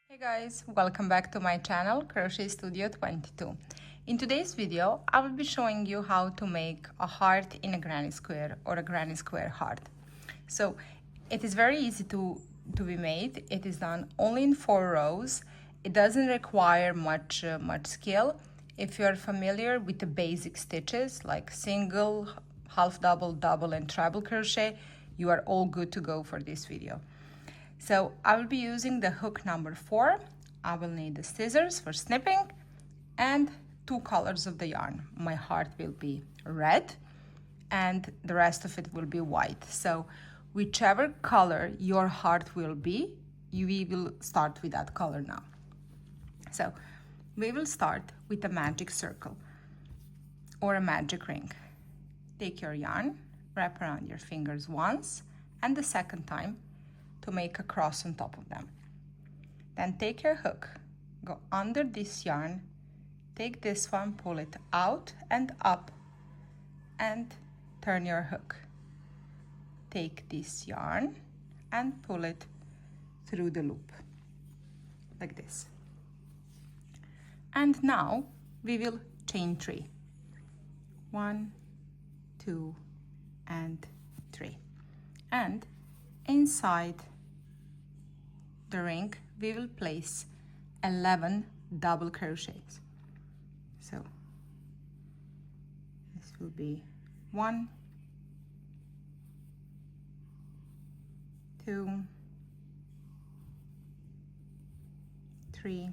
Hey guys, welcome back to my channel Crochet Studio 22. In today's video, I will be showing you how to make a heart in a granny square or a granny square heart. So it is very easy to be made. It is done only in 4 rows. It doesn't require much skill. If you are familiar with the basic stitches like single, half double, double and treble crochet, you are all good to go for this video. So I will be using the hook number 4. I will need the scissors for snipping and 2 colors of the yarn. My heart will be red and the rest of it will be white. So whichever color your heart will be, we will start with that color now. So we will start with a magic circle or a magic ring. Take your yarn, wrap around your fingers once and the second time to make a cross on top of them. Then take your hook, go under this yarn, take this one, pull it out and up and turn your hook. Take this yarn and pull it through the loop like this. And now we will chain 3. 1, 2 and 3. And inside the ring we will place 11 double crochets. So this will be 1, 2, 3,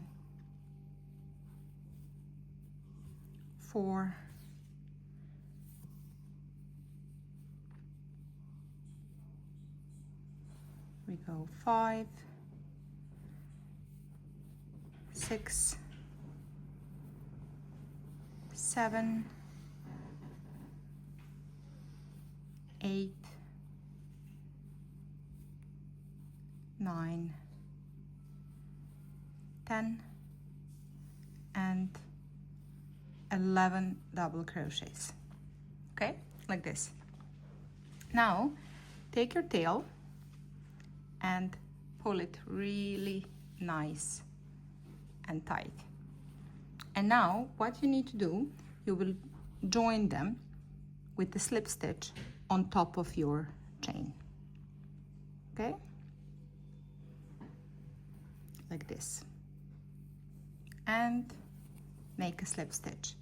4, 5, 6, 7, 8, 9, 10 and 11 double crochets. Okay, like this. Now take your tail and pull it really nice and tight. And now what you need to do, you will join them with the slip stitch on top of your chain. Okay? Like this. And make a slip stitch.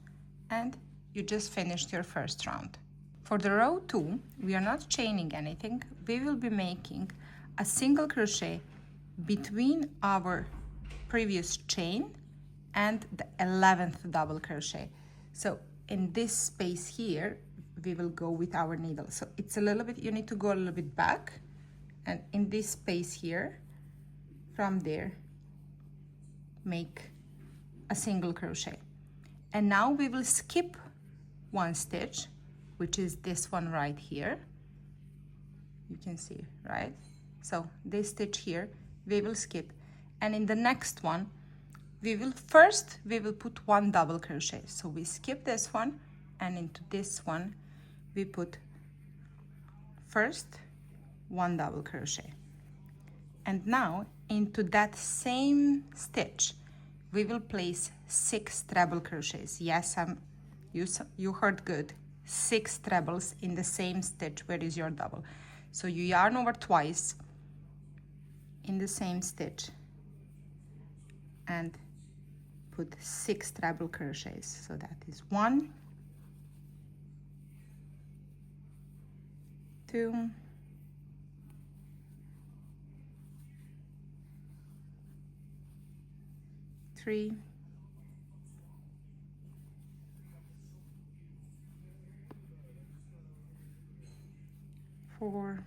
And you just finished your first round. For the row 2, we are not chaining anything. We will be making a single crochet between our previous chain and the 11th double crochet. So in this space here we will go with our needle. So it's a little bit, you need to go a little bit back, and in this space here, from there make a single crochet. And now we will skip 1 stitch, which is this one right here. You can see, right? So this stitch here we will skip, and in the next one we will put 1 double crochet. So we skip this one, and into this one we put first 1 double crochet. And now into that same stitch we will place 6 treble crochets. Yes, you heard good. 6 trebles in the same stitch where is your double. So you yarn over twice in the same stitch and put 6 treble crochets. So that is 1, 2, 3, 4,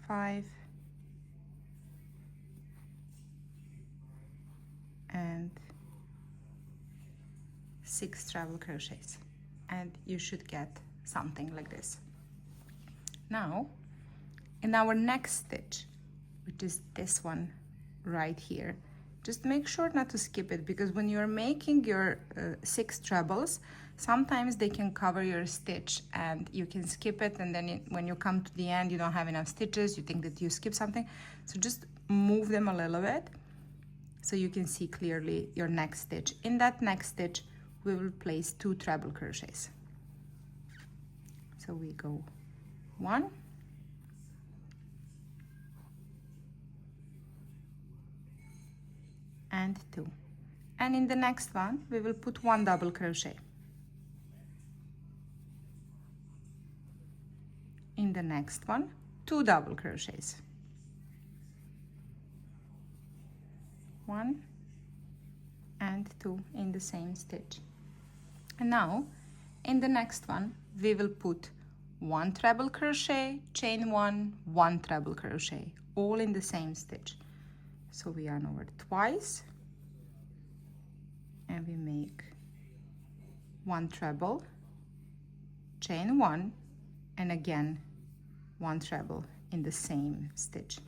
5 and 6 treble crochets, and you should get something like this. Now in our next stitch, which is this one right here, just make sure not to skip it, because when you're making your 6 trebles, sometimes they can cover your stitch and you can skip it, and then when you come to the end you don't have enough stitches, you think that you skipped something. So just move them a little bit so you can see clearly your next stitch. In that next stitch we will place 2 treble crochets. So we go 1 and 2, and in the next one we will put 1 double crochet. In the next one 2 double crochets, 1 and 2 in the same stitch. And now in the next one we will put 1 treble crochet, chain 1, 1 treble crochet, all in the same stitch. So we yarn over twice and we make 1 treble, chain 1, and again 1 treble in the same stitch.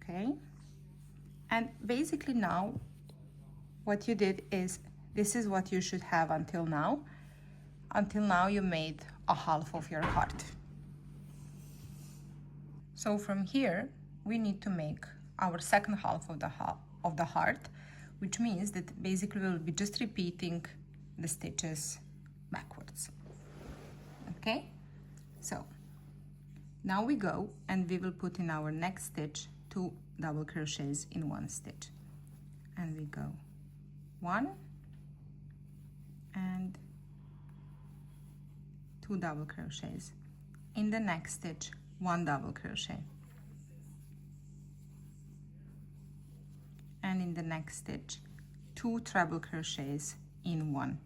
Okay, and basically now what you did is, this is what you should have until now. Until now you made a half of your heart. So from here we need to make our second half of the heart, which means that basically we'll be just repeating the stitches backwards. Okay, so now we go and we will put in our next stitch 2 double crochets in 1 stitch, and we go 1 and 2 double crochets. In the next stitch 1 double crochet, and in the next stitch 2 treble crochets in 1,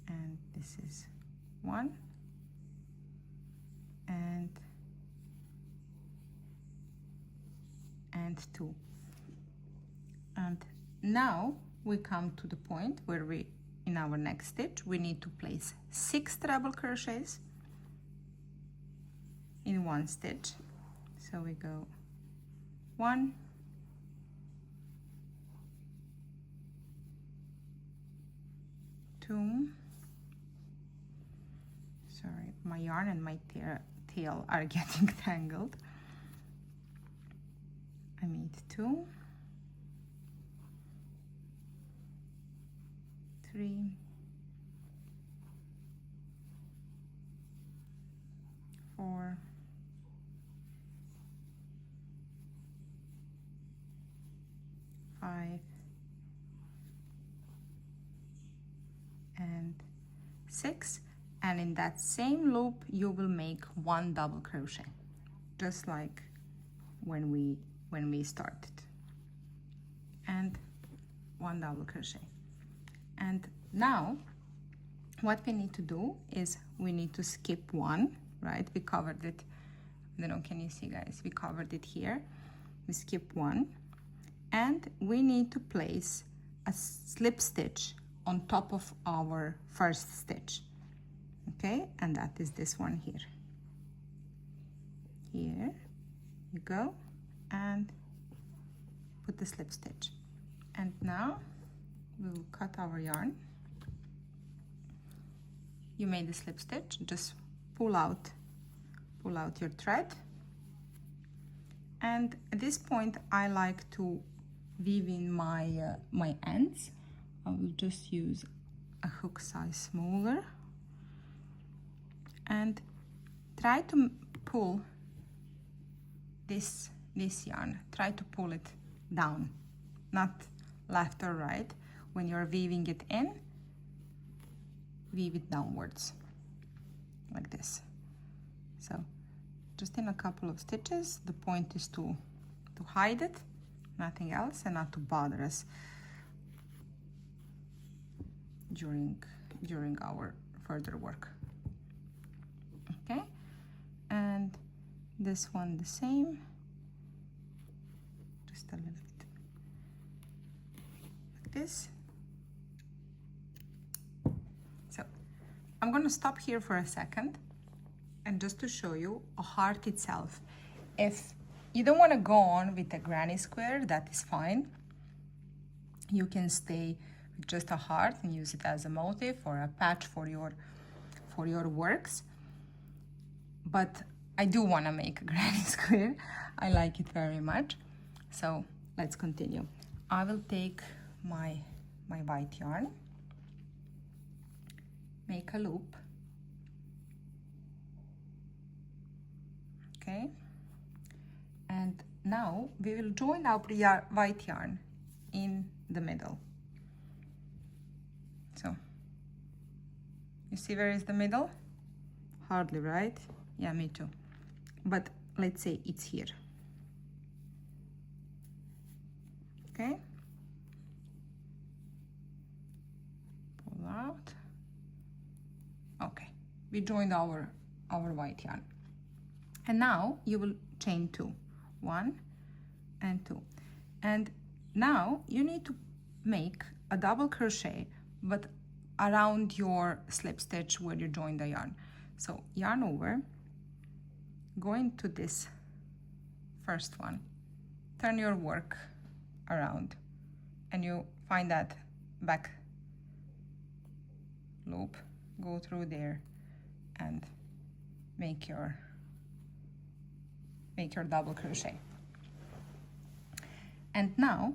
and this is 1 and 2. And now we come to the point where we, in our next stitch, we need to place 6 treble crochets in 1 stitch. So we go 1, 2, sorry, my yarn and my tail are getting tangled. I made 2, 3, 4, 5, and 6, and in that same loop you will make 1 double crochet, just like when we started, and 1 double crochet. And now what we need to do is we need to skip 1, right? We covered it, I don't know, can you see guys, we covered it here. We skip 1 and we need to place a slip stitch on top of our first stitch, okay? And that is this one here. Here you go, and put the slip stitch. And now we'll cut our yarn. You made the slip stitch, just pull out your thread. And at this point I like to weave in my my ends. I will just use a hook size smaller and try to pull this yarn, try to pull it down, not left or right. When you're weaving it in, weave it downwards like this. So just in a couple of stitches. The point is to hide it, nothing else, and not to bother us during our further work. Okay, and this one the same, just a little bit like this. So I'm going to stop here for a second, and just to show you a heart itself If you don't want to go on with a granny square, that is fine. You can stay with just a heart and use it as a motif or a patch for your works. But I do want to make a granny square. I like it very much. So let's continue. I will take my white yarn, make a loop, okay, and now we will join our white yarn in the middle. So you see where is the middle? Hardly, right? Yeah, me too. But let's say it's here. Okay. Pull out. Okay. We joined our white yarn. And now you will chain 2. 1 and 2. And now you need to make a double crochet, but around your slip stitch where you join the yarn. So yarn over, go into this first one, turn your work around, and you find that back loop, go through there and make your double crochet. And now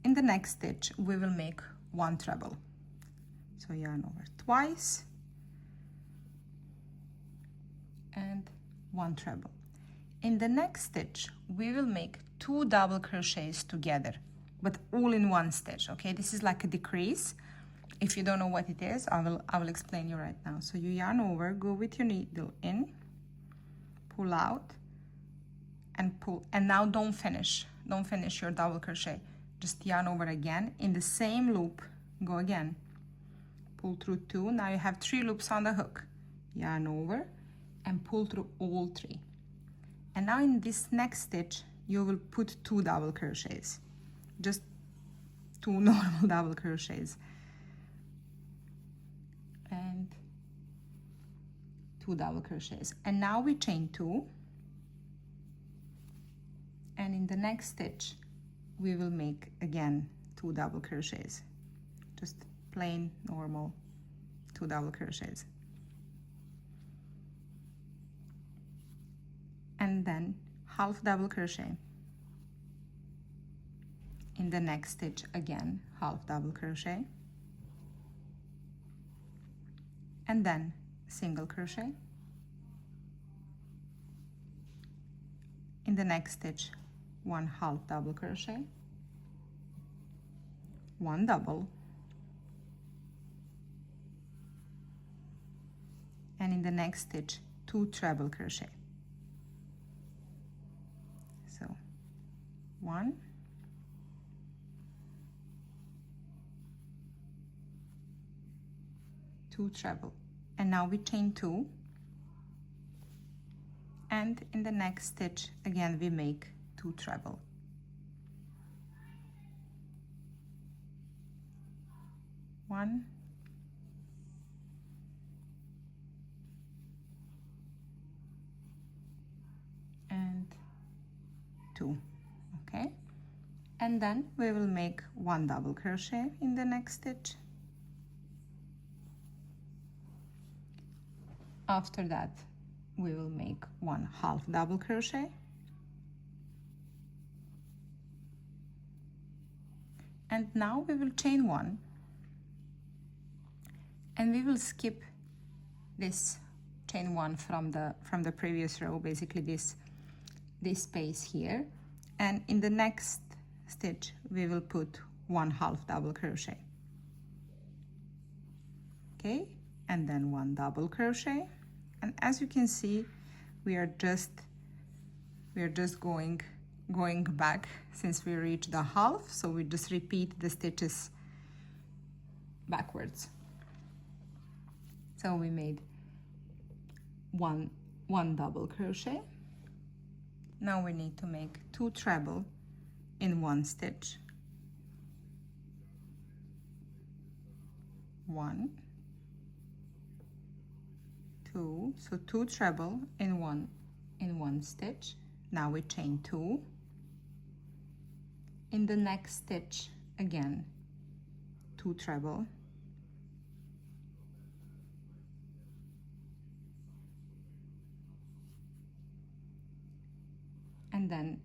in the next stitch we will make 1 treble. So yarn over twice and 1 treble. In the next stitch we will make 2 double crochets together, but all in one stitch. Okay, this is like a decrease. If you don't know what it is, I will explain you right now. So you yarn over, go with your needle in, pull out and pull, and now don't finish your double crochet. Just yarn over again in the same loop, go again, pull through 2. Now you have 3 loops on the hook, yarn over and pull through all 3. And now in this next stitch you will put 2 double crochets, just 2 normal double crochets and 2 double crochets. And now we chain 2, and in the next stitch we will make again 2 double crochets, just plain normal 2 double crochets. And then half double crochet. In the next stitch again half double crochet, and then single crochet. In the next stitch 1 half double crochet, 1 double, and in the next stitch 2 treble crochet. So 1, 2 treble, and now we chain 2, and in the next stitch again we make 2 treble. One, and 2. Okay, and then we will make 1 double crochet in the next stitch. After that we will make 1 half double crochet, and now we will chain 1, and we will skip this chain 1 from the previous row, basically this space here, and in the next stitch we will put 1 half double crochet. Okay, and then 1 double crochet, and as you can see we are just going back since we reached the half, so we just repeat the stitches backwards. So we made one double crochet. Now we need to make 2 treble in 1 stitch. 1, 2, so 2 treble in one stitch, Now we chain 2. In the next stitch, again, 2 treble, and then,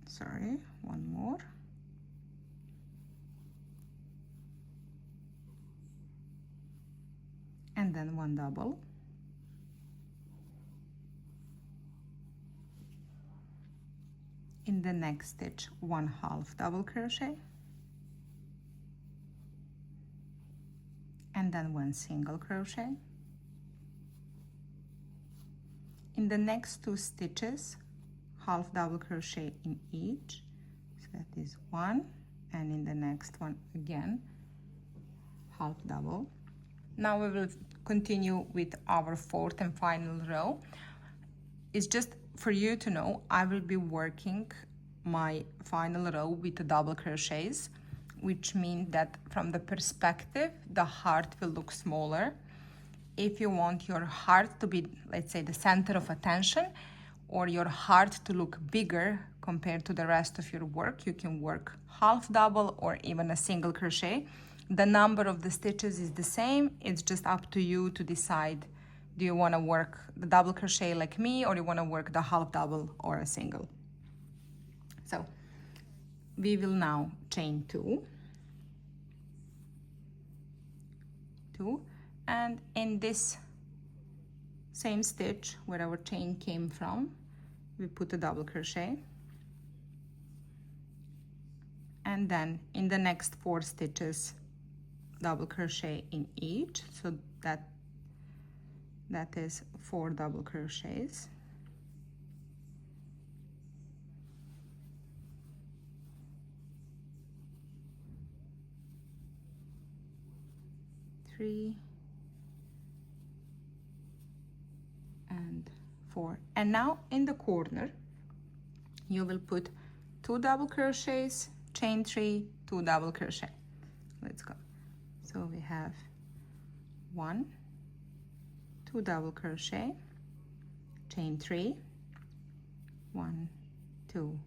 sorry, one more, and then 1 double, in the next stitch 1/2 double crochet, and then 1 single crochet. In the next 2 stitches, 1/2 double crochet in each, so that is 1, and in the next one again 1/2 double. Now we will continue with our 4th and final row. It's just for you to know, I will be working my final row with the double crochets, which means that from the perspective, the heart will look smaller. If you want your heart to be, let's say, the center of attention, or your heart to look bigger compared to the rest of your work, you can work 1/2 double or even a single crochet. The number of the stitches is the same. It's just up to you to decide, do you want to work the double crochet like me, or you want to work the 1/2 double or a single. So we will now chain 2, and in this same stitch where our chain came from, we put a double crochet, and then in the next 4 stitches, double crochet in each, so that is 4 double crochets. Three and 4, and now in the corner you will put 2 double crochets, chain 3, 2 double crochet. Let's go. So we have 1, 2 double crochet, chain 3, 1, 2,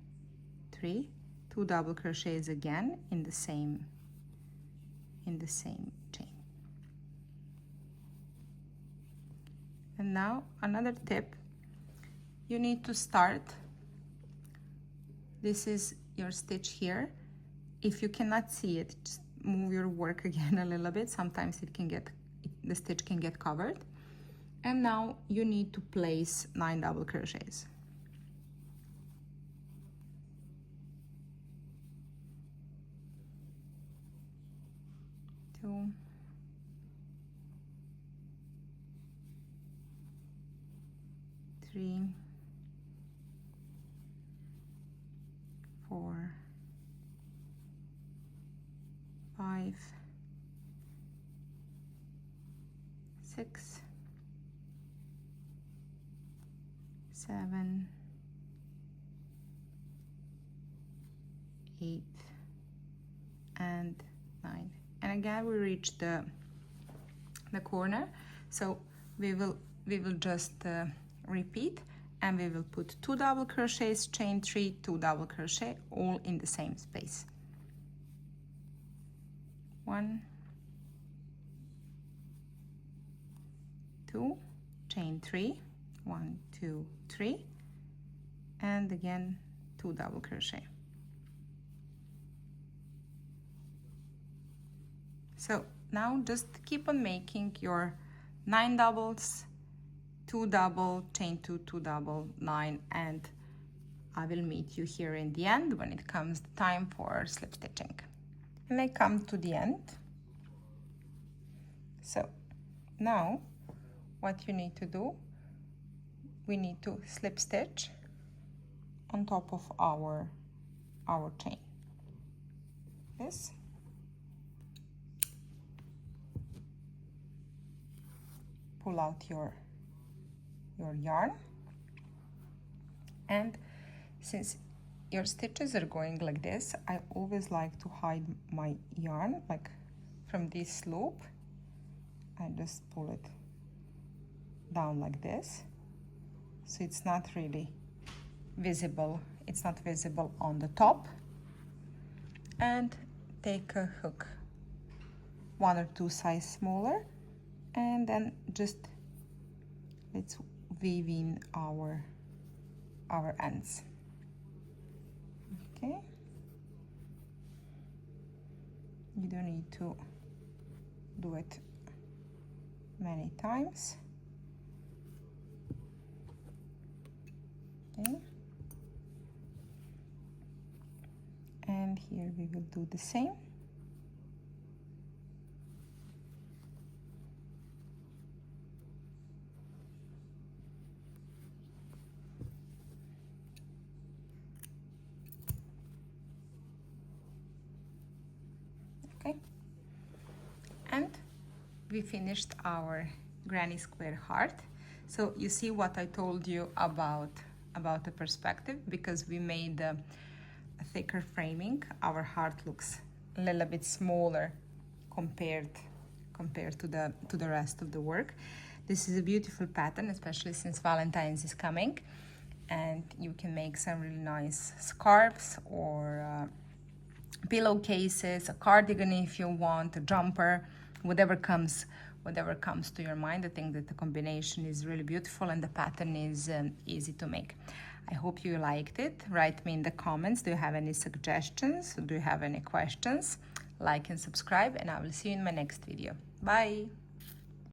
3, 2 double crochets again in the same chain. And now another tip, you need to start, this is your stitch here. If you cannot see it, just move your work again a little bit. Sometimes the stitch can get covered. And now you need to place 9 double crochets. Two, 3, 4, 5, 6, 7, 8, and 9. And again we reach the corner, so we will just repeat, and we will put 2 double crochets, chain 3, 2 double crochet, all in the same space. 1, 2, chain 3, 1, 2, 3, and again 2 double crochet. So now just keep on making your 9 doubles, 2 double, chain 2, 2 double, 9, and I will meet you here in the end when it comes the time for slip stitching. And I come to the end. So now what you need to do, we need to slip stitch on top of our chain. This. Pull out your yarn, and since your stitches are going like this, I always like to hide my yarn like from this loop. I just pull it down like this, so it's not really visible, it's not visible on the top. And take a hook 1 or 2 size smaller, and then just let's weave in our ends. Okay, you don't need to do it many times. Okay, and here we will do the same. Okay, and we finished our granny square heart. So you see what I told you about the perspective. Because we made a thicker framing, our heart looks a little bit smaller compared to the rest of the work. This is a beautiful pattern, especially since Valentine's is coming, and you can make some really nice scarves or pillowcases, a cardigan if you want, a jumper, whatever comes to your mind. I think that the combination is really beautiful and the pattern is easy to make. I hope you liked it. Write me in the comments. Do you have any suggestions? Do you have any questions? Like and subscribe, and I will see you in my next video. Bye!